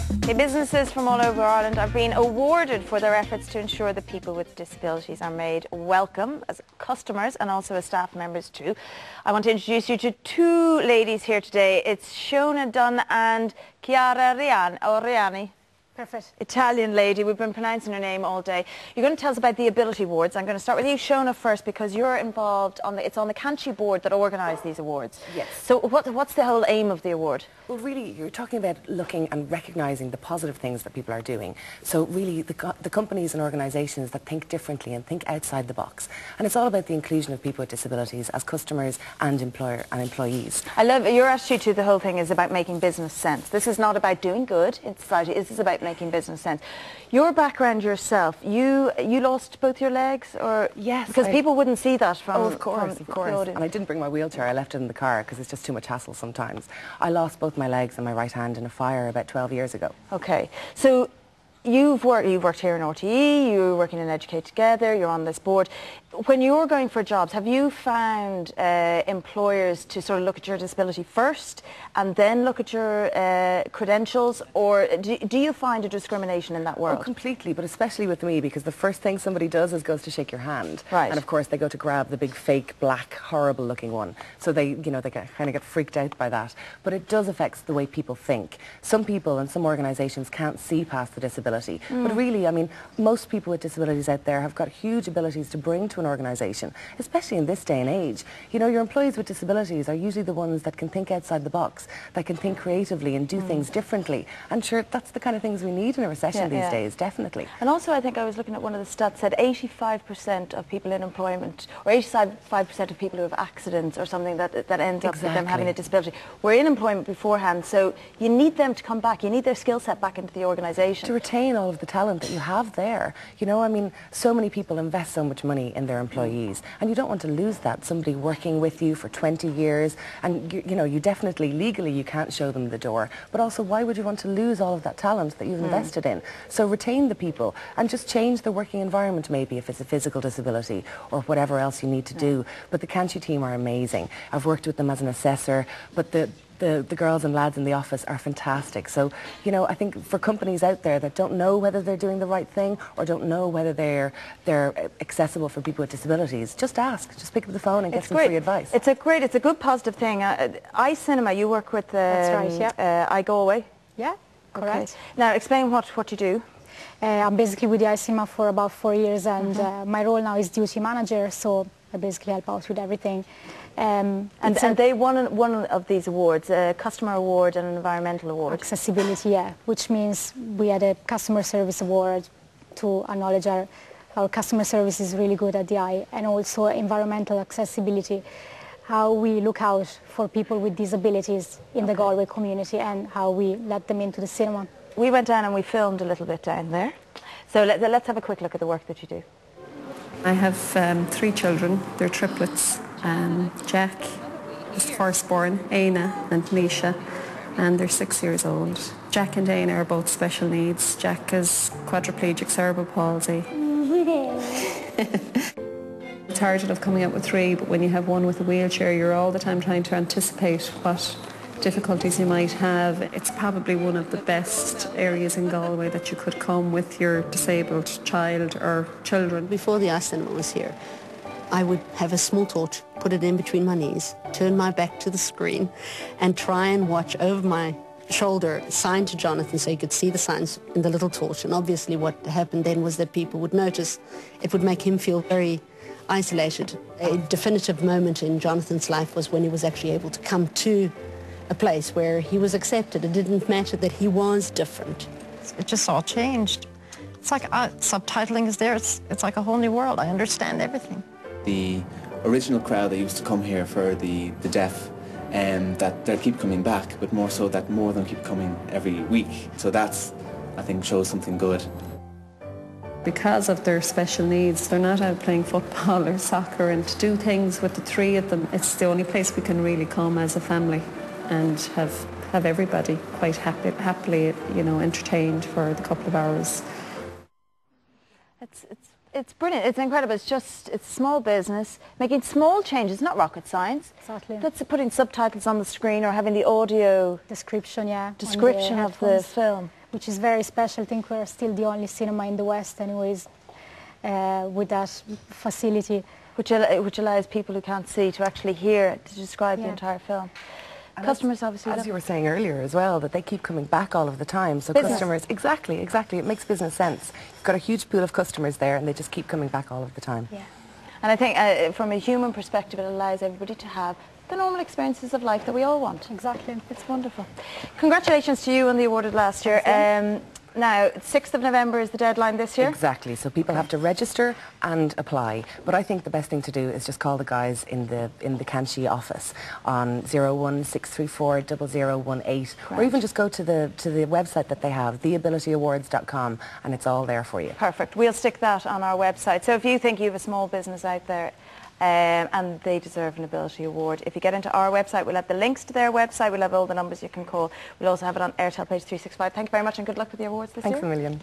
Businesses from all over Ireland have been awarded for their efforts to ensure that people with disabilities are made welcome as customers and also as staff members too. I want to introduce you to two ladies here today. It's Seonaid Dunne and Chiara Oriani. Perfect. Italian lady. We've been pronouncing her name all day. You're going to tell us about the Ability Awards. I'm going to start with you, Seonaid, first, because you're involved on it's on the Kanchi board that organise these awards. Yes. So what's the whole aim of the award? Well, really, you're talking about looking and recognising the positive things that people are doing. So really, the companies and organisations that think differently and think outside the box. And it's all about the inclusion of people with disabilities as customers and employees. I love your attitude to the whole thing is about making business sense. This is not about doing good in society. This is about making business sense. Your background yourself, you lost both your legs, or yes, because people wouldn't see that from. Oh, of course. And I didn't bring my wheelchair. I left it in the car because it's just too much hassle sometimes. I lost both my legs and my right hand in a fire about 12 years ago. Okay, so you've worked here in RTE, you're working in Educate Together, you're on this board. When you're going for jobs, have you found employers to sort of look at your disability first and then look at your credentials, or do you find a discrimination in that world? Oh, completely, but especially with me, because the first thing somebody does is goes to shake your hand. Right. And of course they go to grab the big fake black horrible looking one. So they kind of get freaked out by that. But it does affect the way people think. Some people and some organisations can't see past the disability. But really, I mean, most people with disabilities out there have got huge abilities to bring to an organisation, especially in this day and age. You know, your employees with disabilities are usually the ones that can think outside the box, that can think creatively and do things differently. And sure, that's the kind of things we need in a recession these days, definitely. And also, I think I was looking at one of the stats said 85% of people in employment, or 85% of people who have accidents or something that ends up with them having a disability, were in employment beforehand. So you need them to come back. You need their skill set back into the organisation. To retain all of the talent that you have there. You know, I mean, so many people invest so much money in their employees, and you don't want to lose that. Somebody working with you for 20 years, and you know, you definitely, legally, you can't show them the door, but also why would you want to lose all of that talent that you've invested in? So retain the people and just change the working environment, maybe if it's a physical disability or whatever else you need to do. But the Kanchi team are amazing. I've worked with them as an assessor, but the girls and lads in the office are fantastic. So, you know, I think for companies out there that don't know whether they're doing the right thing or don't know whether they're accessible for people with disabilities, just ask. Just pick up the phone and get some free advice. It's a good positive thing. iCinema, you work with That's right, yeah. Galway. Yeah, correct. Okay. Now, explain what you do. I'm basically with the iCinema for about 4 years, and my role now is duty manager, so I basically help out with everything. And they won one of these awards, a customer award and an environmental award. Accessibility, yeah, which means we had a customer service award to acknowledge our customer service is really good at the eye, and also environmental accessibility, how we look out for people with disabilities in the Galway community and how we let them into the cinema. We went down and we filmed a little bit down there. So let's have a quick look at the work that you do. I have 3 children. They're triplets. Jack is the firstborn, Aina and Nisha, and they're 6 years old. Jack and Aina are both special needs. Jack is quadriplegic cerebral palsy. It's hard enough coming up with 3, but when you have one with a wheelchair, you're all the time trying to anticipate what difficulties you might have. It's probably one of the best areas in Galway that you could come with your disabled child or children. Before the iCinema was here, I would have a small torch, put it in between my knees, turn my back to the screen and try and watch over my shoulder, sign to Jonathan so he could see the signs in the little torch. And obviously what happened then was that people would notice. It would make him feel very isolated. A definitive moment in Jonathan's life was when he was actually able to come to a place where he was accepted. It didn't matter that he was different. It just all changed. It's like subtitling is there. It's like a whole new world. I understand everything. The original crowd that used to come here for the deaf, that they'll keep coming back, but more so that more of them keep coming every week. So that's, I think, shows something good. Because of their special needs, they're not out playing football or soccer, and to do things with the 3 of them, it's the only place we can really come as a family and have everybody quite happily, you know, entertained for the couple of hours. It's brilliant. It's incredible. It's small business, making small changes, not rocket science. Exactly. That's putting subtitles on the screen or having the audio description, description of the film. which is very special. I think we're still the only cinema in the West anyways with that facility. Which allows people who can't see to actually hear it, to describe the entire film. And customers obviously as you were saying earlier as well, that they keep coming back all of the time. So business. Customers, exactly, it makes business sense. You've got a huge pool of customers there and they just keep coming back all of the time. Yeah. And I think from a human perspective, it allows everybody to have the normal experiences of life that we all want. Exactly. It's wonderful. Congratulations to you on the awarded last year. Now, 6th of November is the deadline this year? Exactly, so people have to register and apply. But I think the best thing to do is just call the guys in the Kanchi office on 01634 0018, or even just go to the website that they have, theabilityawards.com, and it's all there for you. Perfect. We'll stick that on our website. So if you think you have a small business out there and they deserve an Ability Award, if you get into our website, we'll have the links to their website, we'll have all the numbers you can call. We'll also have it on Airtel Page 365. Thank you very much and good luck with the awards this year. Thanks a million.